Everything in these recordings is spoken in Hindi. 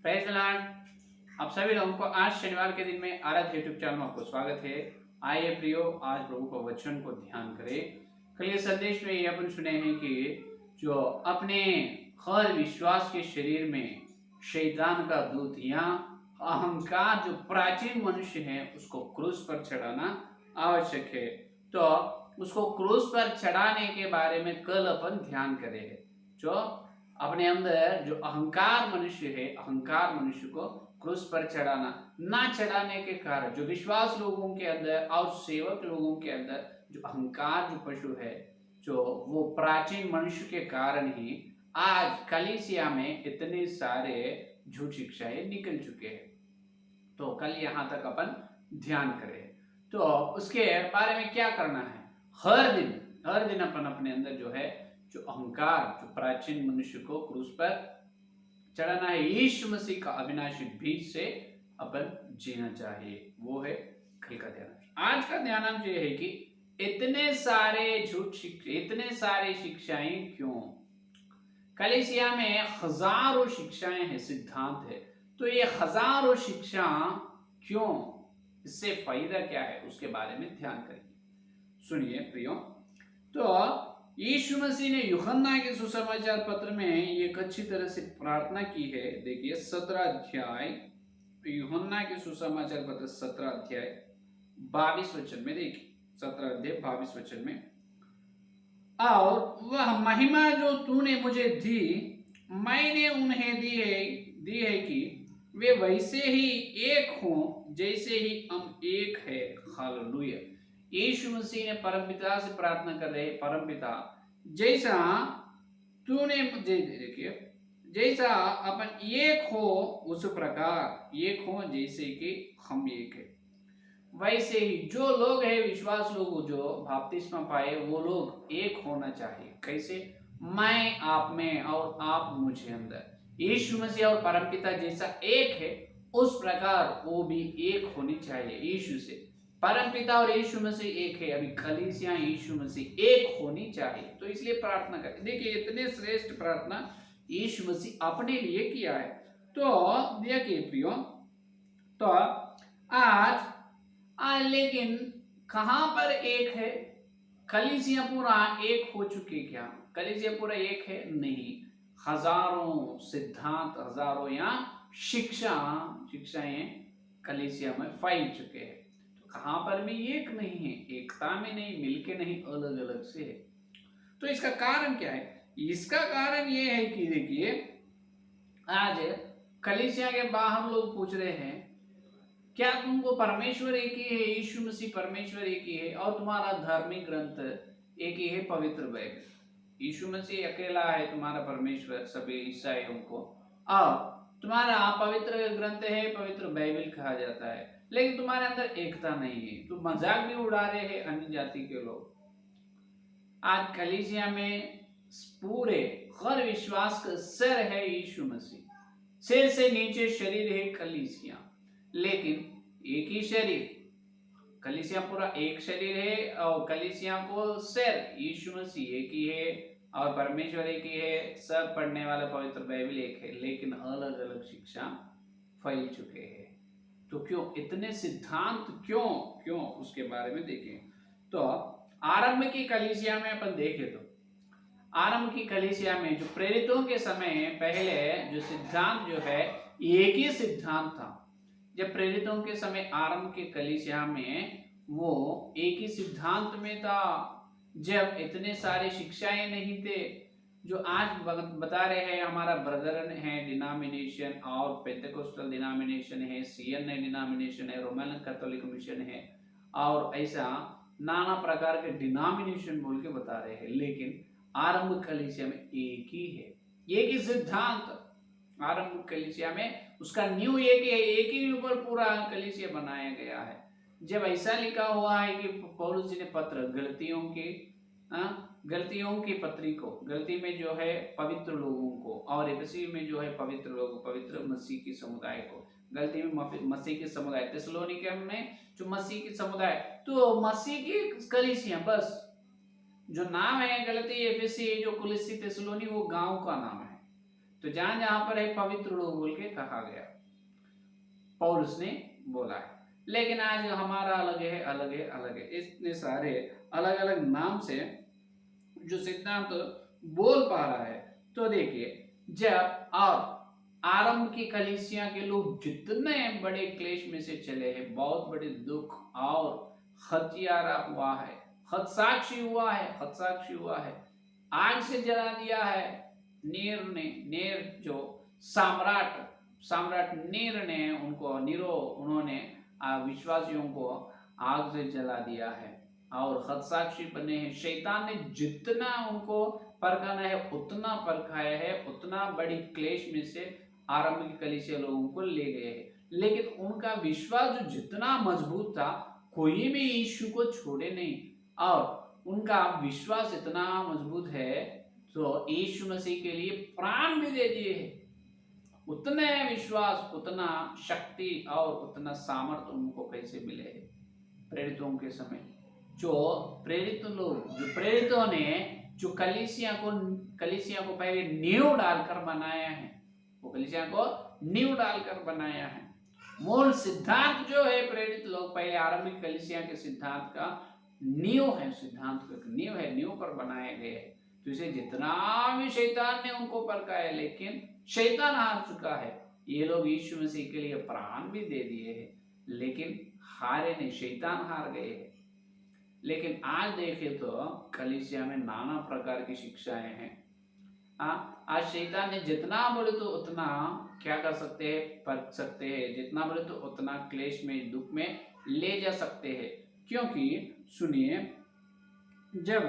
Praise the Lord. आप सभी लोगों को आज शनिवार के दिन में आराध्य यूट्यूब चैनल में आपको स्वागत है। आइए प्रियो, आज प्रभु को वचन को ध्यान करें। कल ये संदेश में ये अपन सुने हैं कि जो अपने हर विश्वास के शरीर में शैतान का दूत या अहंकार जो प्राचीन मनुष्य है उसको क्रूस पर चढ़ाना आवश्यक है। तो उसको क्रूस पर चढ़ाने के बारे में कल अपन ध्यान करेंगे। जो अपने अंदर जो अहंकार मनुष्य है, अहंकार मनुष्य को क्रूस पर चढ़ाना, ना चढ़ाने के कारण जो विश्वास लोगों के अंदर और सेवक लोगों के अंदर जो अहंकार जो पशु है, जो वो प्राचीन मनुष्य के कारण ही आज कलीसिया में इतने सारे झूठ शिक्षाएं निकल चुके हैं। तो कल यहाँ तक अपन ध्यान करें। तो उसके बारे में क्या करना है, हर दिन अपन अपने अंदर जो है जो अहंकार जो प्राचीन मनुष्य को क्रूस पर चढ़ाना है। यीशु मसीह का अविनाशी बीज से अपन जीना चाहिए, वो है कल का ध्यान। आज का ध्यान ये है कि इतने सारे झूठ शिक्षा, इतने सारे शिक्षाएं क्यों? कलीसिया में हजारों शिक्षाएं हैं, सिद्धांत है, तो ये हजारों शिक्षा क्यों, इससे फायदा क्या है, उसके बारे में ध्यान करेंगे। सुनिए प्रियो, तो यीशु मसीह ने यूहन्ना के सुसमाचार पत्र में एक अच्छी तरह से प्रार्थना की है। देखिए 17 अध्याय, यूहन्ना के सुसमाचार पत्र 17 अध्याय 22 वचन में, देखिए 17 अध्याय 22 वचन में, और वह महिमा जो तूने मुझे दी मैंने उन्हें दी है कि वे वैसे ही एक हों जैसे ही हम एक है। हालेलुया। यीशु मसीह ने परमपिता से प्रार्थना कर रहे, परमपिता जैसा तूने मुझे, देखिए जैसा अपन एक हो उस प्रकार एक हो जैसे कि हम एक है। वैसे ही जो लोग हैं, विश्वास लोग जो बपतिस्मा पाए, वो लोग एक होना चाहिए। कैसे? मैं आप में और आप मुझे अंदर। यीशु मसीह और परमपिता जैसा एक है उस प्रकार वो भी एक होनी चाहिए। यीशु से परमपिता और यीशु मसीह एक है, अभी कलीसिया यीशु मसीह एक होनी चाहिए। तो इसलिए प्रार्थना करें। देखिए इतने श्रेष्ठ प्रार्थना यीशु मसीह अपने लिए किया है। तो देखिए प्रियो, तो आज लेकिन कहां पर एक है? कलीसिया पूरा एक हो चुके क्या? कलीसिया पूरा एक है? नहीं। हजारों सिद्धांत, हजारों या शिक्षाएं कलीसिया में फैल चुके हैं। तो कहां पर भी एक नहीं है, एकता में नहीं, मिलके नहीं, अलग अलग से है। तो इसका कारण क्या है? इसका कारण यह है कि देखिए आज कलीसिया के बाहर लोग पूछ रहे हैं, क्या तुमको परमेश्वर एक ही है, यीशु मसीह परमेश्वर एक ही है, और तुम्हारा धार्मिक ग्रंथ एक ही है, पवित्र बाइबल। यीशु मसीह अकेला है तुम्हारा परमेश्वर सभी ईसाइयों को, और तुम्हारा पवित्र ग्रंथ है, पवित्र बाइबल कहा जाता है, लेकिन तुम्हारे अंदर एकता नहीं है। तो मजाक भी उड़ा रहे हैं अन्य जाति के लोग। आज कलीसिया में पूरे हर विश्वास का सिर है यीशु मसीह, सिर से नीचे शरीर है कलीसिया, लेकिन एक ही शरीर। कलीसिया पूरा एक शरीर है और कलीसिया को सिर यीशु मसीह एक ही है और परमेश्वर एक ही है, सब पढ़ने वाला पवित्र बाइबल एक है, लेकिन अलग अलग शिक्षा फैल चुके हैं। तो क्यों इतने सिद्धांत, क्यों उसके बारे में देखें। तो आरंभ की कलीसिया में अपन देखें तो आरंभ की कलीसिया में जो प्रेरितों के समय पहले जो सिद्धांत जो है एक ही सिद्धांत था। जब प्रेरितों के समय आरंभ के कलीसिया में वो एक ही सिद्धांत में था, जब इतने सारे शिक्षाएं नहीं थे जो आज बता रहे हैं। हमारा ब्रदरन है डिनोमिनेशन, और पेंटेकोस्टल डिनोमिनेशन है, सीएनआई डिनोमिनेशन है, रोमन कैथोलिक मिशन है, और ऐसा नाना प्रकार के डिनोमिनेशन बोल के बता रहे हैं, लेकिन आरंभ कलीसिया में एक ही है, एक ही सिद्धांत। आरंभ कलीसिया में उसका न्यू एक ही है, एक ही ऊपर पूरा कलीसिया बनाया गया है। जब ऐसा लिखा हुआ है कि पौलुस जी ने पत्र गलतियों की पत्री को, गलती में जो है पवित्र लोगों को, और एफएसी में जो है पवित्र लोगों, पवित्र मसीह की समुदाय को, गलती में मसीह के समुदाय, थिस्सलुनीके में जो मसीह की समुदाय, तो मसीह की कलीसिया, बस जो नाम है गलती एफएसी, जो कुलिसी थिस्सलुनी, वो गांव का नाम है। तो जहां जहां पर है पवित्र लोग बोल के कहा गया, पौलुस ने बोला है। लेकिन आज हमारा अलग है, अलग है, अलग है। इतने सारे अलग अलग नाम से जो सिद्धांत बोल पा रहा है। तो देखिए, जब और आरंभ की कलीसिया के लोग जितने बड़े क्लेश में से चले हैं, बहुत बड़े दुख और हत्यारा हुआ है, हतसाक्षी हुआ है, हतसाक्षी हुआ है, आग से जला दिया है। नेर जो सम्राट नीर ने उनको उन्होंने विश्वासियों को आग से जला दिया है और हतसाक्षी बने हैं। शैतान ने जितना उनको परखाना है उतना परखाया है, उतना बड़ी क्लेश में से आरंभ की कलीसिया लोगों को ले गए हैं। लेकिन उनका विश्वास जो जितना मजबूत था, कोई भी यीशु को छोड़े नहीं, और उनका विश्वास इतना मजबूत है तो यीशु मसीह के लिए प्राण भी दे दिए हैं। उतने विश्वास, उतना शक्ति और उतना सामर्थ्य उनको कैसे मिले है? प्रेरितों के समय जो प्रेरितों ने जो कलीसिया को पहले नींव डालकर बनाया है, वो कलीसिया को नींव डालकर बनाया है। मूल सिद्धांत जो है, प्रेरित लोग पहले आरंभिक कलीसिया के सिद्धांत का नींव है, सिद्धांत का नींव है, नींव पर बनाए गए हैं। तो इसे जितना भी शैतान ने उनको परखाया, लेकिन शैतान हार चुका है। ये लोग यीशु मसीह के लिए प्राण भी दे दिए हैं, लेकिन हारे नहीं, शैतान हार गए हैं। लेकिन आज देखें तो कलीसिया में नाना प्रकार की शिक्षाएं हैं। आज शैतान ने जितना बोले तो उतना क्या कर सकते हैं, परख सकते हैं, जितना बोले तो उतना क्लेश में, दुख में ले जा सकते हैं। क्योंकि सुनिए, जब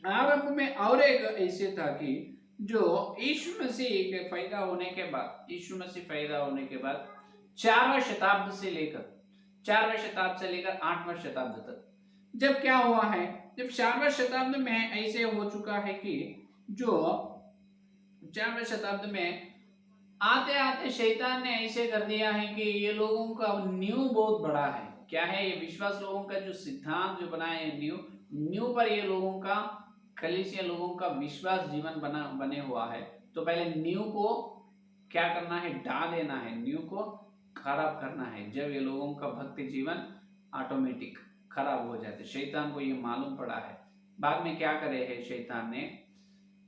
आरंभ में और एक ऐसे था कि जो यीशु मसीह के पैदा होने के बाद, 4वीं शताब्दी से लेकर 8वीं शताब्दी तक, जब क्या हुआ है, जब 4वीं शताब्दी में ऐसे हो चुका है कि जो 4वीं शताब्दी में आते आते शैतान ने ऐसे कर दिया है कि ये लोगों का नींव बहुत बड़ा है। क्या है ये? विश्वास लोगों का जो सिद्धांत जो बनाए हैं, नींव पर ये लोगों का, कलीसिया लोगों का विश्वास जीवन बने हुआ है। तो पहले नींव को क्या करना है? ढा देना है, नींव को खराब करना है। जब ये लोगों का भक्ति जीवन ऑटोमेटिक खराब हो जाते, शैतान को ये मालूम पड़ा है। बाद में क्या करे है शैतान ने,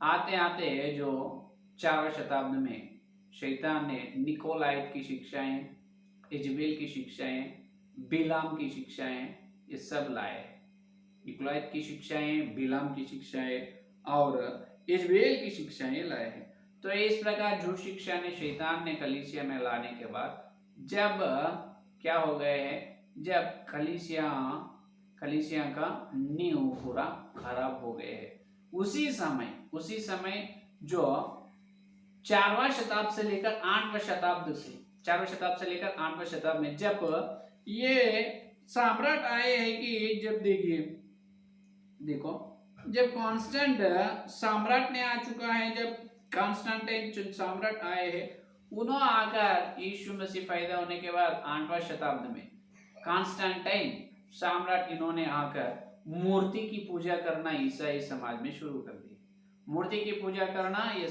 आते आते जो 4वीं शताब्दी में शैतान ने निकोलाइट की शिक्षाएं, इजबेल की शिक्षाएं, बिलाम की शिक्षाएं, ये सब लाए। निकोलाइट की शिक्षाएं, बिलाम की शिक्षाएं और इजबेल की शिक्षाएं लाए हैं। तो इस प्रकार झूठ शिक्षा ने शैतान ने कलीसिया में लाने के बाद जब क्या हो गए है, जब कलीसिया का नींव पूरा खराब हो गए है। उसी समय जो 4वीं शताब्दी से लेकर 8वीं शताब्दी से 4वीं शताब्दी से लेकर 8वीं शताब्दी में जब ये सम्राट आए हैं कि जब देखो जब कांस्टेंट सम्राट ने आ चुका है, जब कॉन्स्टेंटाइन सम्राट आए हैं, उन्होंने आकर यीशु मसीह पैदा होने के बाद 8वीं शताब्दी में कॉन्स्टेंटाइन सम्राट इन्होंने आकर मूर्ति की पूजा करना ईसाई समाज में शुरू कर दी। मूर्ति की पूजा करना ये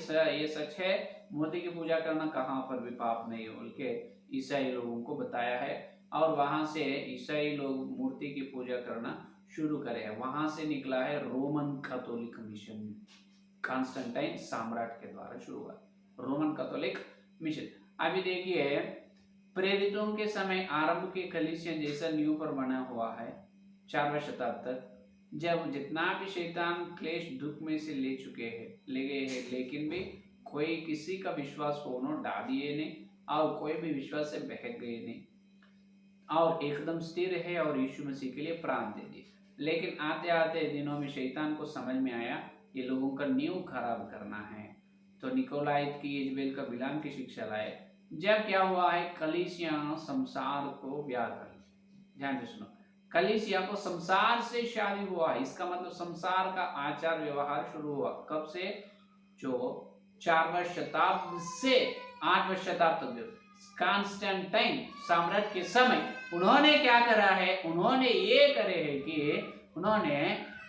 सच है, मूर्ति की पूजा करना कहाँ पर भी पाप नहीं बोल के ईसाई लोगों को बताया है। और वहां से ईसाई लोग मूर्ति की पूजा करना शुरू करे हैं। वहां से निकला है रोमन कैथोलिक मिशन, कॉन्स्टेंटाइन सम्राट के द्वारा शुरू हुआ रोमन कैथोलिक मिशन। अभी देखिए, प्रेरितों के समय आरंभ के कलीसिया जैसा नींव पर बना हुआ है 4वीं शताब्दी तक, जब जितना भी शैतान क्लेश दुख में से ले गए हैं, लेकिन भी कोई किसी का विश्वास को उन्होंने डाल दिए नहीं और कोई भी विश्वास से बहक गए नहीं और एकदम स्थिर है और यीशु मसीह के लिए प्राण दे दिए। लेकिन आते आते दिनों में शैतान को समझ में आया ये लोगों का नींव खराब करना है, तो निकोलाइट की, इजबेल का, बिलाम की शिक्षा लाए। जब क्या हुआ है, कलीसिया संसार को ब्याह कर, ध्यान से सुनो, कलीसिया को संसार से शादी हुआ है। इसका मतलब संसार का आचार व्यवहार शुरू हुआ कब से? जो 4वीं शताब्दी से 8वीं शताब्दी तक कॉन्स्टेंटाइन सम्राट के समय उन्होंने क्या करा है, उन्होंने ये करे है कि उन्होंने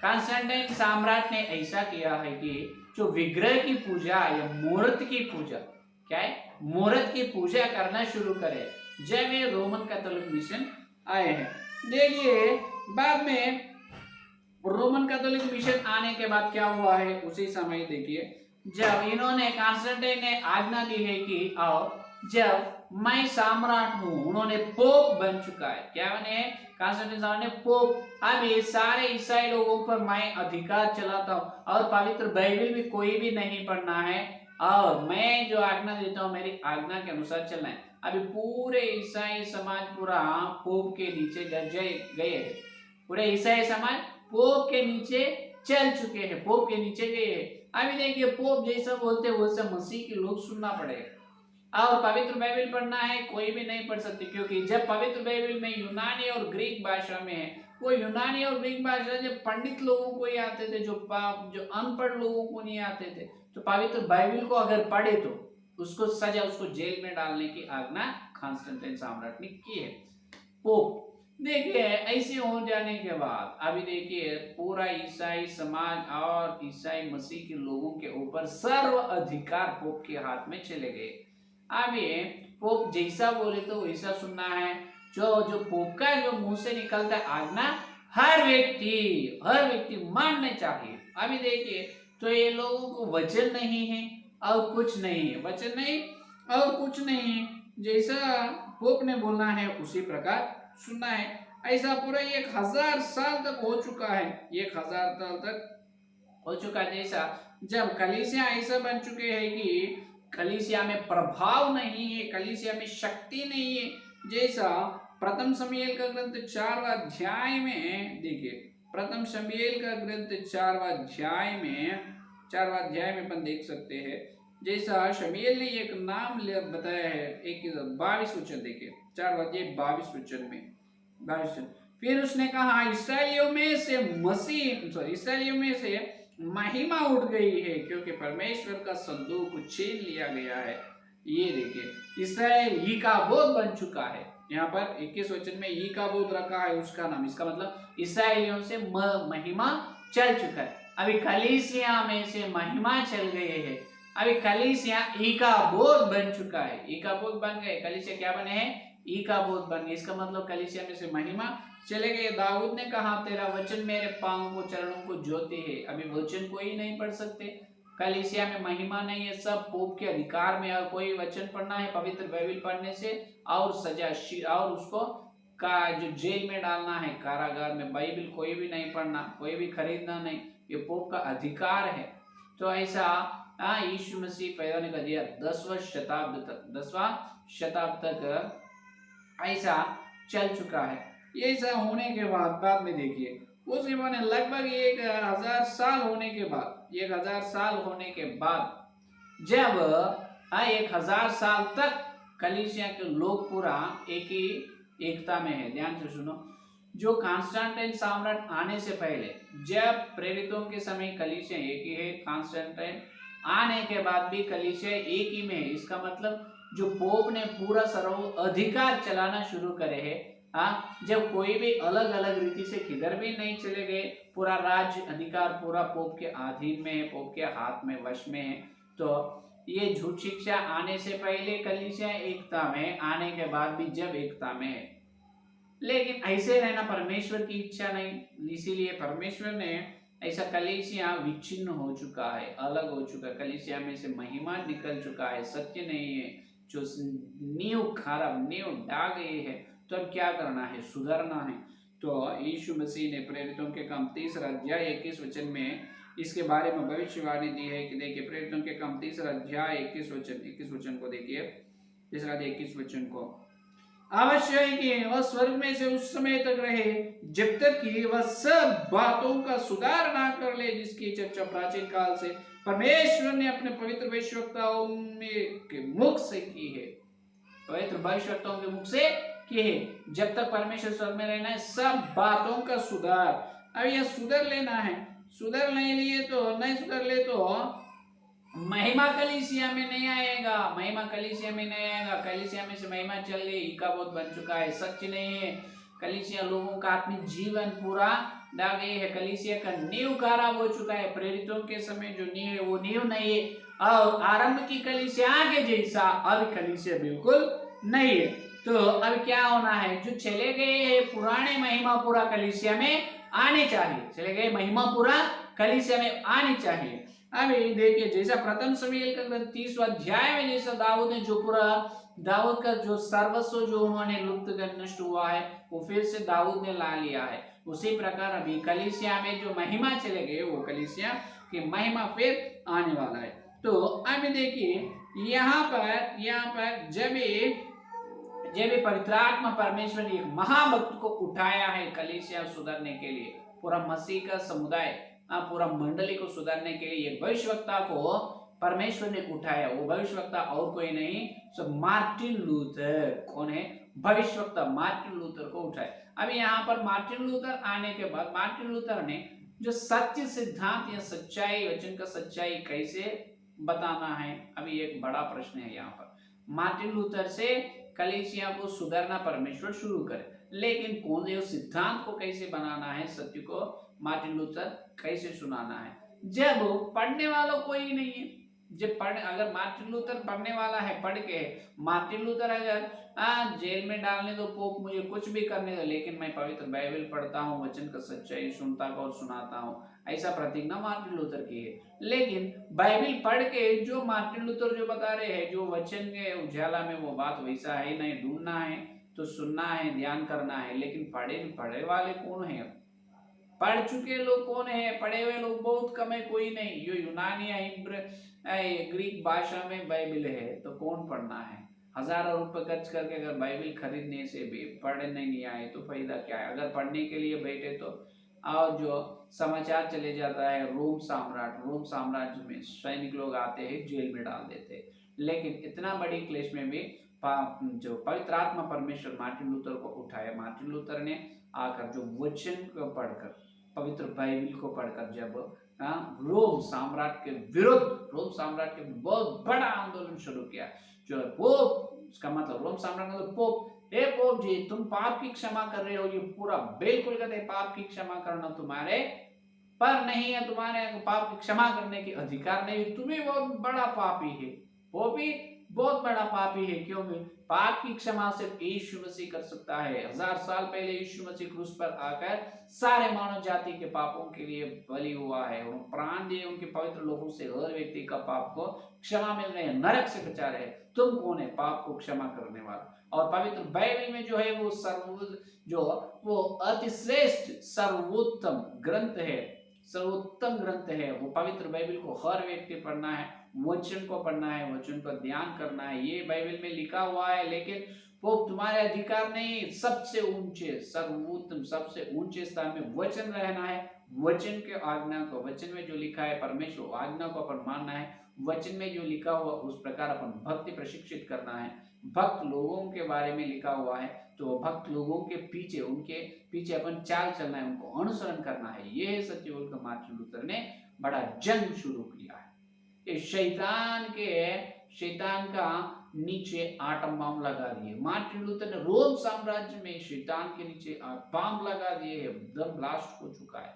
कॉन्स्टेंटाइन सम्राट ने ऐसा किया है कि जो विग्रह की पूजा या मूर्त की पूजा, क्या है, मूर्त की पूजा करना शुरू करे जब ये रोमन कैथोलिक मिशन आए हैं। देखिए बाद में रोमन कैथोलिक मिशन आने के बाद क्या हुआ है, उसी समय देखिए जब इन्होंने कॉन्स्टेंटाइन ने आज्ञा दी है कि आओ, जब मैं सम्राट हूं, उन्होंने पोप बन चुका है, क्या बने, कॉन्स्टेंटाइन सम्राट ने पोप, अब ये सारे ईसाई लोगों पर मैं अधिकार चलाता हूं और पवित्र बाइबल भी कोई भी नहीं पढ़ना है और मैं जो आज्ञा देता हूं मेरी आज्ञा के अनुसार चलना है। अभी पूरे ईसाई समाज पूरा पोप के नीचे गए हैं, पूरे ईसाई समाज पोप के नीचे चल चुके हैं, पोप के नीचे गए हैं। अभी देखिए पोप जैसा बोलते वैसा मसीह के लोग सुनना पड़ेगा और पवित्र बाइबल पढ़ना है, कोई भी नहीं पढ़ सकते, क्योंकि जब पवित्र बाइबल में यूनानी और ग्रीक भाषा में है, वो यूनानी और ग्रीक भाषा जब पंडित लोगों को ही आते थे, जो अनपढ़ लोगों को नहीं आते थे, तो पवित्र बाइबल को अगर पढ़े तो उसको सजा, उसको जेल में डालने की आज्ञा कॉन्स्टेंटाइन सम्राट ने की है, पोप। देखिए ऐसे हो जाने के बाद अभी देखिए पूरा ईसाई समाज और ईसाई मसीह के लोगों के ऊपर सर्व अधिकार पोप के हाथ में चले गए। अब ये पोप जैसा बोले तो वैसा सुनना है, जो पोप का जो मुंह से निकलता है आज्ञा हर व्यक्ति मानना चाहिए। अभी देखिए तो ये लोगों को वचन नहीं है और कुछ नहीं है, वचन नहीं और कुछ नहीं है, जैसा पोप ने बोलना है उसी प्रकार सुनना है। ऐसा पूरा 1000 साल तक हो चुका है, 1000 साल तक हो चुका है। जैसा जब कलीसिया ऐसा बन चुके हैं कि कलीसिया में प्रभाव नहीं है, कलीसिया में शक्ति नहीं है, जैसा प्रथम शमूएल का ग्रंथ 4वां अध्याय में देखिए, प्रथम शमूएल का ग्रंथ 4वां अध्याय में अपन देख सकते हैं, जैसा शमूएल ने एक नाम बताया है, एक 22 वचन देखिए, 4वां अध्याय 22 वचन में, 22। फिर उसने कहा इसराइलियों में से महिमा उठ गई है, क्योंकि परमेश्वर का संदूक छीन लिया गया है। ये देखिए इसराइल इकाबोद बन चुका है, यहाँ पर 21 वचन में इकाबोद रखा है उसका नाम, इसका मतलब इसराइलियों से महिमा चल चुका है। अभी कलीसिया में से महिमा चल गए है, अभी कलीसिया इकाबोद बन चुका है, इकाबोद बन गए, कलीसिया क्या बने हैं, इकाबोद बन गए, इसका मतलब कलीसिया में से महिमा चले गए। दाऊद ने कहा तेरा वचन मेरे पांव को चरणों को ज्योति है, अभी वचन कोई नहीं पढ़ सकते, कलीसिया में महिमा नहीं है, सब पोप के अधिकार में, और कोई वचन पढ़ना है पवित्र बाइबल पढ़ने से और सजा और उसको का जो जेल में डालना है, कारागार में, बाइबल कोई भी नहीं पढ़ना, कोई भी खरीदना नहीं, ये पोप का अधिकार है। तो ऐसा यीशु मसीह पैदा होने का दिया 10वां शताब्द तक ऐसा चल चुका है। ये ऐसा होने के बाद में देखिए उसके बाद लगभग 1000 साल होने के बाद, 1000 साल होने के बाद जब 1000 साल तक कलीसिया के लोग पूरा एकता में है। ध्यान से सुनो, जो कॉन्स्टेंटाइन सम्राट आने से पहले जब प्रेरितों के समय कलीसिया एक ही है, कॉन्स्टेंटाइन आने के बाद भी कलीसिया एक ही में है। इसका मतलब जो पोप ने पूरा सर्व अधिकार चलाना शुरू करे है, जब कोई भी अलग अलग रीति से किधर भी नहीं चले गए, पूरा राज्य अधिकार पूरा पोप के अधीन में है, पोप के हाथ में, वश में है। तो ये झूठ शिक्षा आने से पहले कलीसिया एकता में, आने के बाद भी जब एकता में है, लेकिन ऐसे रहना परमेश्वर की इच्छा नहीं, इसीलिए परमेश्वर ने ऐसा कलीसिया विच्छिन्न हो चुका है, अलग हो चुका है, कलीसिया में से महिमा निकल चुका है, सत्य नहीं है, जो नींव खराब नींव डाल गई है। तो अब क्या करना है, सुधरना है। तो यीशु मसीह ने प्रेरितों के काम 3 अध्याय 21 वचन में इसके बारे में भविष्यवाणी दी है कि देखिए प्रेरितों के काम 3 अध्याय 21 वचन को देखिए, 3 अध्याय 21 वचन को, अवश्य है कि वह स्वर्ग में से उस समय तक रहे जब तक कि वह सब बातों का सुधार ना कर ले जिसकी चर्चा प्राचीन काल से परमेश्वर ने अपने पवित्र भविष्यवक्ताओं के मुख से की है, पवित्र भविष्यवक्ताओं के मुख से की है। जब तक परमेश्वर स्वर्ग में रहना है, सब बातों का सुधार। अब यह सुधर लेना है, सुधर नहीं सुधर ले तो महिमा कलीसिया में नहीं आएगा, महिमा कलीसिया में नहीं आएगा, कलीसिया में से महिमा चल गई, इकाबोध बन चुका है, सच नहीं है, कलीसिया लोगों का आत्मिक जीवन पूरा डाल गई है, कलीसिया का नींव खराब हो चुका है, प्रेरितों के समय जो नींव है वो नींव नहीं है और आरंभ की कलीसिया के जैसा अब कलीसिया बिल्कुल नहीं है। तो अब क्या होना है, जो चले गए हैं पुराने महिमा पूरा कलीसिया में आने चाहिए, चले गए महिमा पूरा कलीसिया में आने चाहिए। अभी देखिए जैसा प्रथम शमूएल का ग्रंथ 30वां अध्याय में जैसा दाऊद ने जो पूरा दाऊद का जो सर्वस्व जो उन्होंने लुप्त कर नष्ट हुआ है वो फिर से दाऊद ने ला लिया है, उसी प्रकार अभी कलीसिया में जो महिमा चले गए वो कलीसिया की महिमा फिर आने वाला है। तो अभी देखिए यहाँ पर जब पवित्र आत्मा परमेश्वर ने एक महाभक्त को उठाया है कलीसिया सुधारने के लिए, पूरा मसीह का समुदाय पूरा मंडली को सुधारने के लिए एक भविष्यवक्ता को परमेश्वर ने उठाया। वो भविष्यवक्ता और कोई नहीं, सब मार्टिन लूथर। कौन है? भविष्यवक्ता मार्टिन लूथर को उठाया। अभी यहाँ पर मार्टिन लूथर आने के बाद मार्टिन लूथर ने जो सत्य सिद्धांत या सच्चाई, वचन का सच्चाई कैसे बताना है, अभी एक बड़ा प्रश्न है यहाँ पर। मार्टिन लूथर से कलीसिया को सुधारना परमेश्वर शुरू करे, लेकिन कौन से सिद्धांत को कैसे बनाना है, सत्य को मार्टिन लूथर कैसे सुनाना है, जब पढ़ने वाला कोई नहीं है। जब अगर मार्टिन लूथर पढ़ने वाला है, पढ़ के मार्टिन लूथर अगर जेल में डालने दो, पोप मुझे कुछ भी करने दो, लेकिन मैं पवित्र बाइबल पढ़ता हूँ, वचन का सच्चाई सुनता और सुनाता हूँ, ऐसा प्रतिज्ञा मार्टिन लूथर की है। लेकिन बाइबल पढ़ के जो मार्टिन लूथर जो बता रहे हैं, जो वचन के उजाला में वो बात वैसा है नहीं, ढूंढना है तो सुनना है, ध्यान करना है। लेकिन पढ़े वाले कौन है? पढ़ चुके लोग कौन है? पढ़े हुए लोग बहुत कम है, कोई नहीं। जो यूनानी या ग्रीक भाषा में बाइबल है तो कौन पढ़ना है? हजारों रुपए खर्च करके अगर बाइबल खरीदने से भी पढ़ने नहीं आए तो फायदा क्या है? अगर पढ़ने के लिए बैठे तो और जो समाचार चले जाता है, रोम साम्राज्य में सैनिक लोग आते हैं, जेल में डाल देते हैं। लेकिन इतना बड़ी क्लेश में भी जो पवित्र आत्मा परमेश्वर मार्टिन लूथर को उठाया। मार्टिन लूथर ने आकर जो वचन को पढ़कर, पवित्र बाइबल को पढ़कर जब रोम साम्राज्य के विरुद्ध बहुत बड़ा आंदोलन शुरू किया। जो पोप, उसका मतलब रोम साम्राज्य मतलब पोप, हे पोप जी तुम पाप की क्षमा कर रहे हो, ये पूरा बिल्कुल कहते पाप की क्षमा करना तुम्हारे पर नहीं है, तुम्हारे पाप की क्षमा करने के अधिकार नहीं, तुम्हें बहुत बड़ा पापी है। पोप ही बहुत बड़ा पापी है, क्योंकि पाप की क्षमा सिर्फ यीशु मसीह कर सकता है। 1000 साल पहले यीशु मसीह क्रूस पर आकर सारे मानव जाति के पापों के लिए बलि हुआ है, और प्राण दिए उनके पवित्र लोगों से हर व्यक्ति का पाप को क्षमा मिल रहे हैं, नरक से बचा रहे। तुम कौन है पाप को क्षमा करने वाला? और पवित्र बाइबल में जो है वो अतिश्रेष्ठ सर्वोत्तम ग्रंथ है, वो पवित्र बाइबल को हर व्यक्ति पढ़ना है, वचन को पढ़ना है, वचन को ध्यान करना है। ये बाइबल में लिखा हुआ है, लेकिन पोप तुम्हारे अधिकार नहीं। सबसे ऊंचे सर्वोत्तम सबसे ऊंचे स्थान में वचन रहना है। वचन के आज्ञा को, वचन में जो लिखा है परमेश्वर आज्ञा को अपन मानना है। वचन में जो लिखा हुआ उस प्रकार अपन भक्ति प्रशिक्षित करना है। भक्त लोगों के बारे में लिखा हुआ है तो भक्त लोगों के पीछे, उनके पीछे अपन चाल चलना है, उनको अनुसरण करना है। ये है सत्यवोल का मार्टिन लूथर ने बड़ा जंग शुरू किया है। ये शैतान का नीचे आटम बम लगा दिए। मार्टिन लूथर ने रोम साम्राज्य में शैतान के नीचे बम लगा दिए, एकदम ब्लास्ट हो चुका है।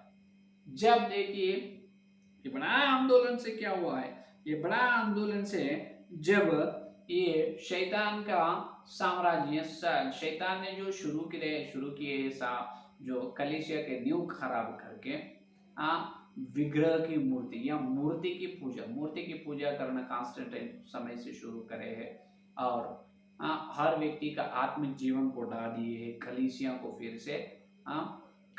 जब देखिए ये बड़ा आंदोलन से क्या हुआ है, ये बड़ा आंदोलन से जब ये शैतान का साम्राज्य, शैतान ने जो शुरू किए जो कलीसिया के नींव खराब करके विग्रह की मूर्ति या मूर्ति की पूजा करना कॉन्स्टेंटाइन समय से शुरू करे है, और हर व्यक्ति का आत्मिक जीवन को ढा दिए है। कलीसिया को फिर से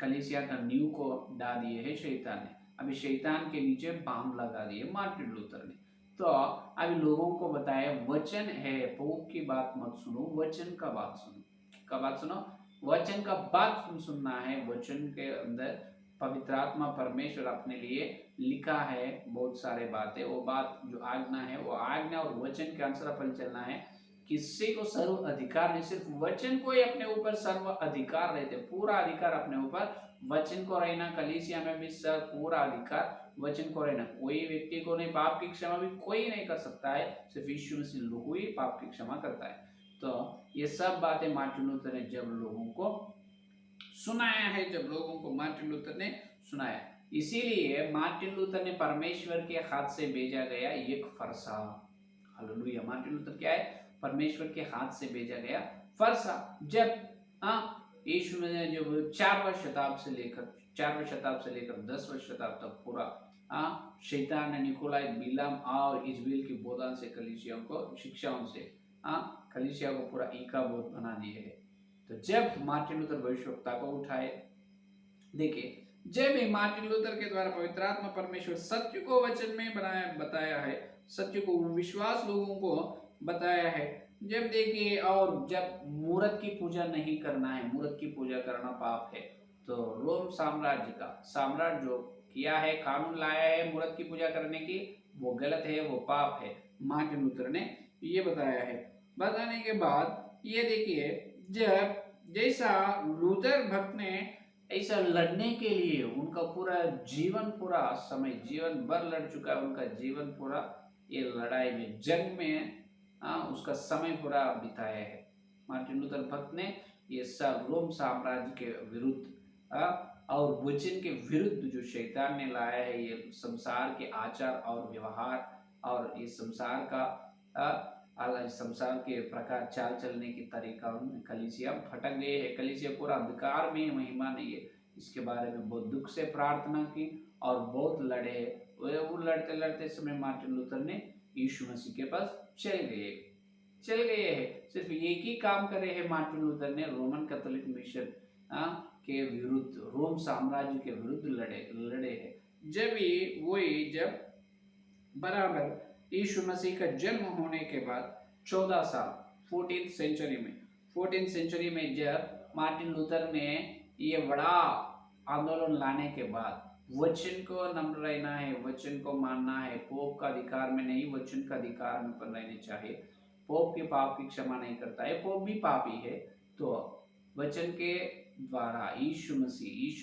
कलीसिया का नींव को ढा दिए है शैतान ने। अभी शैतान के नीचे बाम लगा दिए मार्टिन लूथर ने। तो अभी लोगों को बताया वचन है, पोप की बात मत सुनो, वचन का बात सुनो, वचन का बात सुनना है। वचन के अंदर पवित्र आत्मा परमेश्वर अपने लिए लिखा है बहुत सारे बातें, वो बात जो आज्ञा है वो आज्ञा और वचन के अनुसार अपन चलना है। किसी को सर्व अधिकार नहीं, सिर्फ वचन को ही अपने ऊपर सर्व अधिकार रहते, पूरा अधिकार अपने ऊपर वचन को रहना। कलीसिया में भी सर पूरा अधिकार वचन को रहना। कोई व्यक्ति को नहीं, पाप की क्षमा भी कोई नहीं कर सकता है, सिर्फ यीशु मसीह लोग ही पाप की क्षमा करता है। तो ये सब बातें मार्टिन लूथर ने जब लोगों को सुनाया है, जब लोगों को मार्टिन लूथर ने सुनाया। इसीलिए मार्टिन लूथर ने परमेश्वर के हाथ से भेजा गया एक फरसा। हालेलुया। मार्टिन लूथर क्या है? परमेश्वर के हाथ से भेजा गया फरसा। जब यीशु ने जब 4वीं शताब्दी से लेकर 10वीं शताब्दी तक पूरा शैतान ने निकोलाई, बिलाम और इजबेल की बोधन से कलीसिया को, शिक्षाओं से कलीसिया को पूरा ईकाबोध बना दिए है। तो जब मार्टिन लूथर भविष्यवक्ता को उठाए, देखिए जब ही मार्टिन लूथर के द्वारा पवित्र आत्मा परमेश्वर सत्य को वचन में बताया है, सत्य को विश्वास लोगों को बताया है। जब देखिए, और जब मूर्त की पूजा नहीं करना है, मूर्त की पूजा करना पाप है, तो रोम साम्राज्य का सम्राट जो किया है, कानून लाया है मूर्त की पूजा करने की, वो गलत है, वो पाप है। मार्टिन लूथर ने ये बताया है। बताने के बाद ये देखिए, जब जैसा लूथर भक्त ने ऐसा लड़ने के लिए उनका पूरा जीवन, पूरा समय जीवन भर लड़ चुका है, उनका जीवन पूरा ये लड़ाई में, जंग में उसका समय पूरा बिताया है। मार्टिन लूथर भक्त ने ये सब रोम साम्राज्य के विरुद्ध और वचन के विरुद्ध जो शैतान ने लाया है, ये संसार के आचार और व्यवहार और ये संसार का संसार के प्रकार चाल चलने की तरीका में कलीसिया भटक गए है। कलीसिया पूरा अंधकार में, महिमा नहीं है। इसके बारे में बहुत दुख से प्रार्थना की और बहुत लड़े। वो लड़ते लड़ते समय मार्टिन लूथर ने यीशु मसीह के पास चल गए हैं। सिर्फ एक ही काम करे है मार्टिन लूथर ने, रोमन कैथोलिक मिशन के विरुद्ध, रोम साम्राज्य के विरुद्ध लड़े हैं। जब बराबर यीशु मसीह का जन्म होने के बाद 14 साल 14th सेंचुरी में जब मार्टिन लूथर ने ये बड़ा आंदोलन लाने के बाद, वचन को नम्र रहना है, वचन को मानना है, पोप का अधिकार में नहीं, वचन का अधिकार में पर रहने चाहिए। पोप के पाप की क्षमा नहीं करता है, पोप भी पापी है। तो वचन के द्वारा यीशु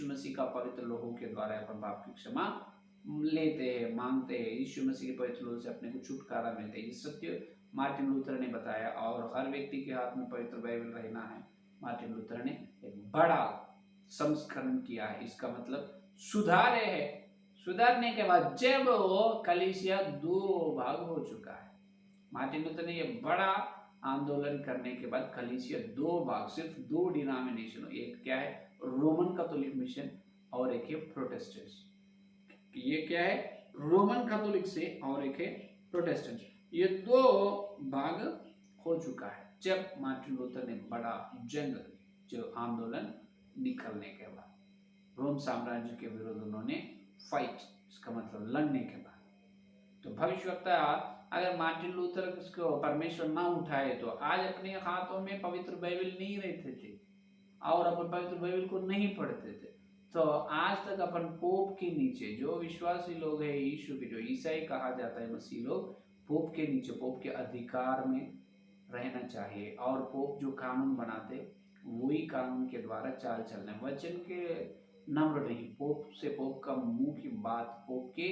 मसीह का पवित्र लोगों के द्वारा अपन पाप की क्षमा लेते हैं, मांगते हैं। यीशु मसीह के पवित्र लोगों से अपने को छुटकारा मिलता है। ये सत्य मार्टिन लूथर ने बताया, और हर व्यक्ति के हाथ में पवित्र बाइबल रहना है। मार्टिन लूथर ने एक बड़ा संस्करण किया है। इसका मतलब सुधारे है। सुधारने के बाद जब वो कलीसिया 2 भाग हो चुका है, मार्टिन लूथर ने ये बड़ा आंदोलन करने के बाद कलीसिया 2 भाग, सिर्फ 2 डिनोमिनेशन, एक क्या है रोमन कैथोलिक मिशन और एक है प्रोटेस्टेंट। ये क्या है रोमन कैथोलिक से और एक है प्रोटेस्टेंट। ये 2 भाग हो चुका है जब मार्टिन लूथर ने बड़ा जंग, जो आंदोलन निकलने के बाद, रोम साम्राज्य के विरुद्ध उन्होंने फाइट, इसका मतलब लड़ने के बाद। तो भविष्यवक्ता अगर मार्टिन लूथर को परमेश्वर ना उठाए तो आज अपने हाथों में पवित्र बाइबल नहीं रहते थे और अपन पवित्र बाइबल को नहीं पढ़ते थे। तो आज तक अपन पोप के नीचे, जो विश्वासी लोग हैं यीशु के, जो ईसाई कहा जाता है, मसीह लोग, पोप के नीचे, पोप के अधिकार में रहना चाहिए। और पोप जो कानून बनाते वही कानून के द्वारा चाल चलना, वचन के नम्र नहीं, पोप से, पोप का मुंह की बात, पोप के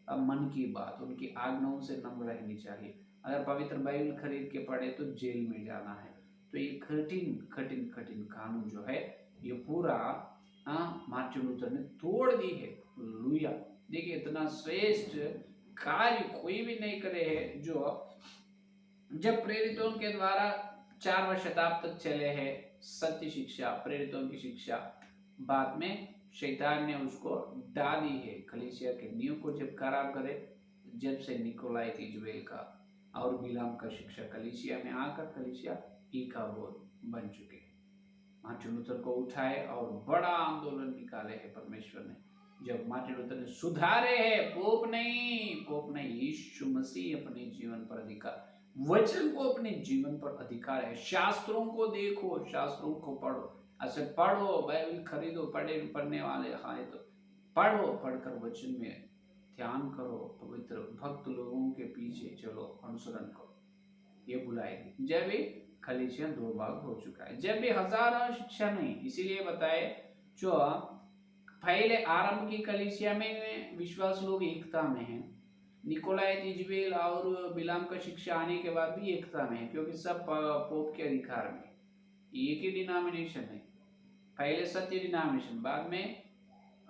मन की बात, उनकी आज्ञाओं से नम्र रहनी चाहिए। अगर पवित्र बाइबल खरीद के पढ़े तो जेल में जाना है। तो ये कठिन कानून जो है ये पूरा मार्टिन लूथर ने तोड़ दी है। लुया, देखिए इतना श्रेष्ठ कार्य कोई भी नहीं करे है। जो जब प्रेरितों के द्वारा 4वीं शताब्दी तक चले हैं सत्य शिक्षा, प्रेरितों की शिक्षा, बाद में शैतान ने उसको डाली है। कलीसिया के नींव को जब खराब करे, जब से निकोलाई, इजबेल का और बिलाम का शिक्षा कलीसिया में आकर कलीसिया ईकाबोध बन चुके। मार्टिन लूथर को उठाए और बड़ा आंदोलन निकाले है परमेश्वर ने। जब मार्टिन लूथर ने सुधारे है, पोप नहीं, यीशु मसीह अपने जीवन पर अधिकार, वचन को अपने जीवन पर अधिकार है। शास्त्रों को देखो, शास्त्रों को पढ़ो, ऐसे पढ़ो, बाइबल खरीदो, पढ़ने वाले हैं तो पढ़ो, पढ़कर वचन में ध्यान करो, पवित्र भक्त लोगों के पीछे चलो, अनुसरण करो। ये बुलाएगी। जब भी कलीसिया 2 भाग हो चुका है, जब भी हजारों शिक्षा नहीं, इसीलिए बताए जो पहले आरंभ की कलीसिया में विश्वास लोग एकता में हैं, निकोलाई, इजबेल और बिलाम का शिक्षा आने के बाद भी एकता में है, क्योंकि सब पोप के अधिकार में, एक ही डिनोमिनेशन है। पहले सत्य डिनोमिनेशन, बाद में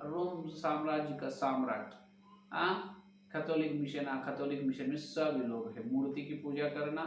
रोम साम्राज्य का सम्राट। कैथोलिक मिशन, कैथोलिक मिशन में सभी लोग है, मूर्ति की पूजा करना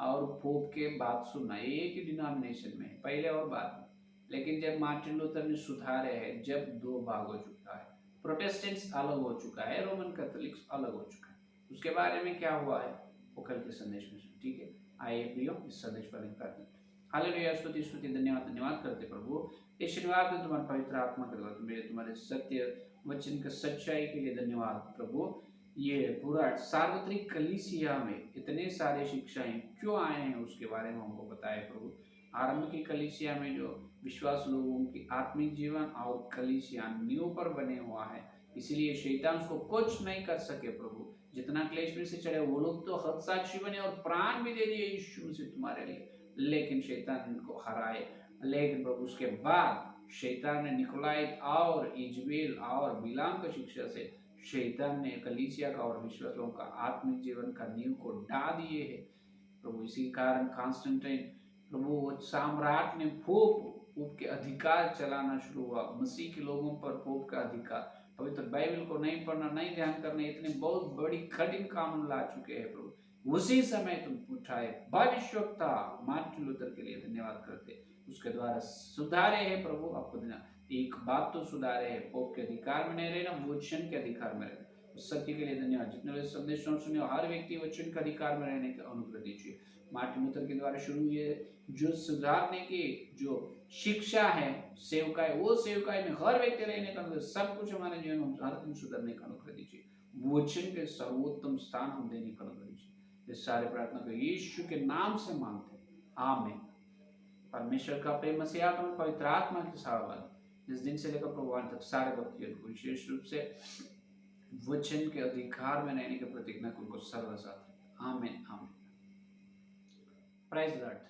और पोप के बात सुनना, एक ही डिनोमिनेशन में, पहले और बाद में। लेकिन जब मार्टिन लूथर ने सुधारे है, जब दो भाग हो चुका है, प्रोटेस्टेंट्स अलग हो चुका है, रोमन कैथोलिक्स अलग हो चुका है, उसके बारे में क्या हुआ है वो कल के संदेश में। ठीक है, आइए प्रियो इस संदेश पर प्रार्थना। हालेलुया, स्तुति स्तुति धन्यवाद धन्यवाद करते प्रभु, इस शनिवार में तुम्हारे पवित्र आत्मा के द्वारा मेरे तुम्हारे सत्य वचन के सच्चाई के लिए धन्यवाद प्रभु। ये पूरा सार्वत्रिक कलीसिया में इतने सारे शिक्षाएं क्यों आए हैं उसके बारे में हमको बताए प्रभु। आरंभ की कलीसिया में जो विश्वास लोगों की आत्मिक जीवन और कलीसिया नींव पर बने हुआ है, इसलिए शैतान उसको कुछ नहीं कर सके प्रभु। जितना क्लेश में से चढ़े वो लोग तो हतसाक्षी बने और प्राण भी दे दिए यीशु से तुम्हारे लिए, लेकिन शैतान इनको हराए। लेकिन प्रभु उसके बाद शैतान ने निकोलाइत और इजबेल और बिलाम की शिक्षा से शैतान ने कलीसिया का और विश्वासियों का आत्मिक जीवन का नींव को ढा दिए है प्रभु। इसी कारण कॉन्स्टेंटाइन प्रभु वो सम्राट ने पोप के अधिकार चलाना शुरू हुआ, मसीह के लोगों पर पोप का अधिकार। पवित्र बाइबल को नहीं पढ़ना, नहीं ध्यान करना, इतने बहुत बड़ी कठिन कानून ला चुके हैं प्रभु। उसी समय तुम उठाए भविष्यवक्ता मार्टिन लूथर के लिए धन्यवाद करते, उसके द्वारा सुधारे है प्रभु। आपको एक बात तो सुधारे है, पोप के अधिकार में नहीं रहना, वचन के अधिकार में रहना। उस सत्य के लिए धन्यवाद। जितने लोग संदेश सुने हर व्यक्ति वचन के अधिकार में रहने का अनुग्रह दीजिए। मार्टिन लूथर के द्वारा शुरू हुए जो सुधारने की जो शिक्षा है सेवकाई, वो सेवकाई में हर व्यक्ति रहने का अनुग्रह, सब कुछ हमारे जीवन में हर दिन सुधरने का अनुग्रह दीजिए। वचन के सर्वोत्तम स्थान हम देने का अनुग्रह दीजिए। इस सारे प्रार्थना को यीशु के नाम से मांगते हैं, आमीन। परमेश्वर का प्रेम, मसीहा का पवित्र आत्मा की सहभागिता इस दिन से लेकर प्रभु तक सारे भक्तियों को विशेष रूप से वचन के अधिकार में रहने के प्रतिज्ञा को उनको सर्वसाथ, आमीन आमीन। Praise Lord.